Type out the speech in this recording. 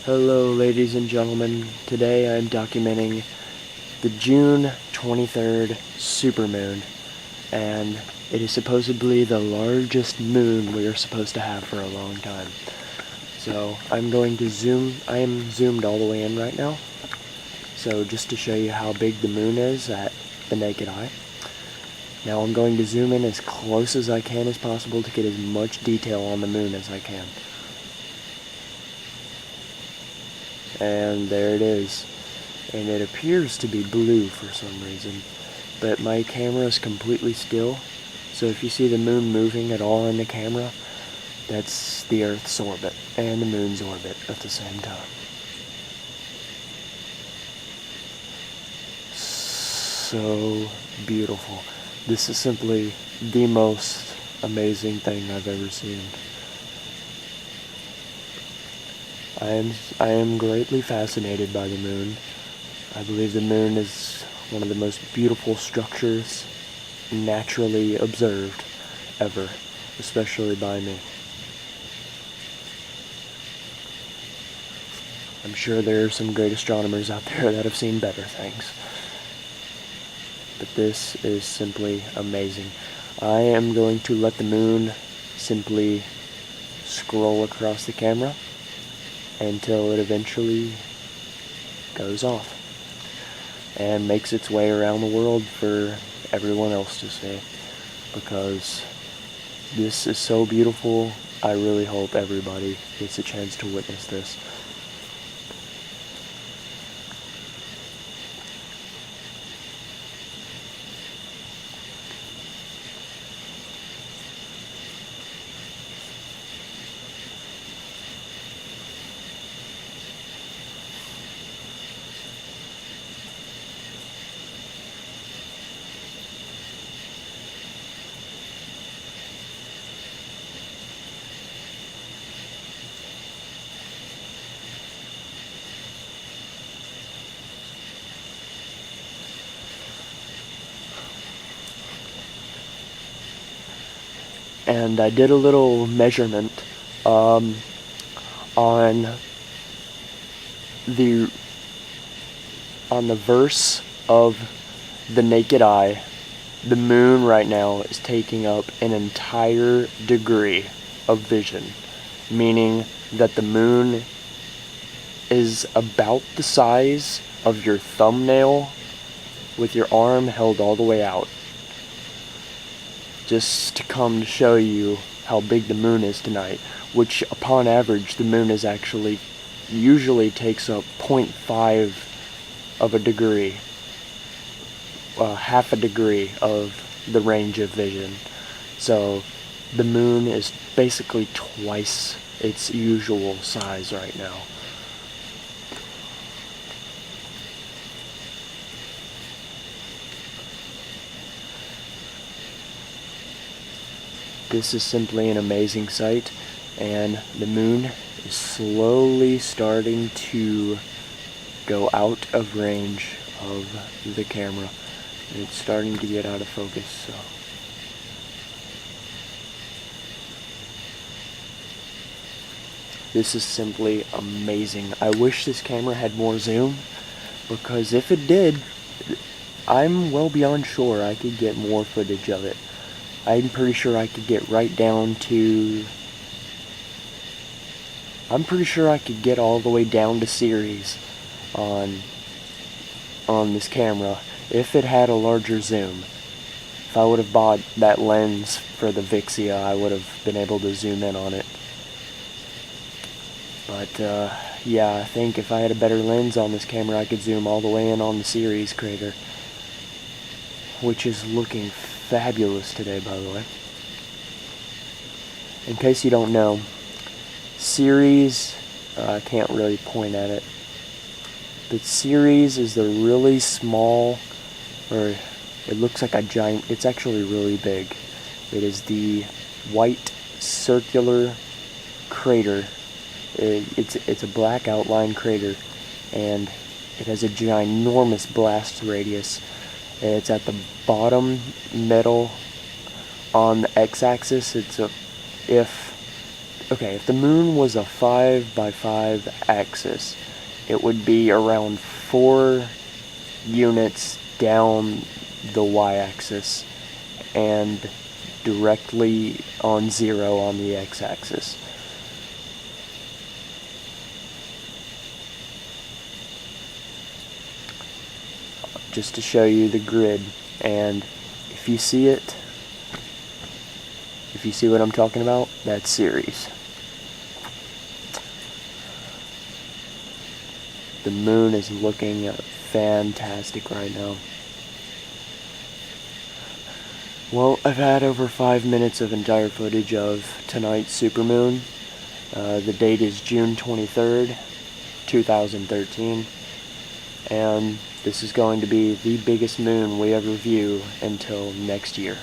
Hello ladies and gentlemen, today I'm documenting the June 23rd supermoon, and it is supposedly the largest moon we are supposed to have for a long time. So I'm going to I am zoomed all the way in right now, so just to show you how big the moon is at the naked eye. Now I'm going to zoom in as close as I can as possible to get as much detail on the moon as I can. And there it is, and it appears to be blue for some reason, but my camera is completely still, so if you see the moon moving at all in the camera, that's the Earth's orbit and the moon's orbit at the same time. So beautiful. This is simply the most amazing thing I've ever seen. I am greatly fascinated by the moon. I believe the moon is one of the most beautiful structures naturally observed ever, especially by me. I'm sure there are some great astronomers out there that have seen better things. But this is simply amazing. I am going to let the moon simply scroll across the camera until it eventually goes off and makes its way around the world for everyone else to see, because this is so beautiful. I really hope everybody gets a chance to witness this. And I did a little measurement on the verse of the naked eye. The moon right now is taking up an entire degree of vision, meaning that the moon is about the size of your thumbnail with your arm held all the way out. Just to come to show you how big the moon is tonight, which upon average the moon is actually usually takes up 0.5 of a degree, half a degree of the range of vision. So the moon is basically twice its usual size right now. This is simply an amazing sight, and the moon is slowly starting to go out of range of the camera, and it's starting to get out of focus. So this is simply amazing. I wish this camera had more zoom, because if it did, I'm well beyond sure I could get more footage of it. I'm pretty sure I could get right down to... I'm pretty sure I could get all the way down to series on this camera if it had a larger zoom. If I would have bought that lens for the Vixia, I would have been able to zoom in on it. But yeah, I think if I had a better lens on this camera, I could zoom all the way in on the Ceres crater, which is looking fabulous today, by the way. In case you don't know, Ceres, I can't really point at it, but Ceres is the really small, or it looks like a giant, it's actually really big. It is the white circular crater. It's a black outline crater, and it has a ginormous blast radius. It's at the bottom middle on the x-axis. It's a if okay, if the moon was a 5 by 5 axis, it would be around 4 units down the y-axis and directly on 0 on the x-axis. Just to show you the grid, and if you see it, if you see what I'm talking about, that's Ceres. The moon is looking fantastic right now. Well, I've had over 5 minutes of entire footage of tonight's supermoon. The date is June 23rd, 2013, and this is going to be the biggest moon we ever view until next year.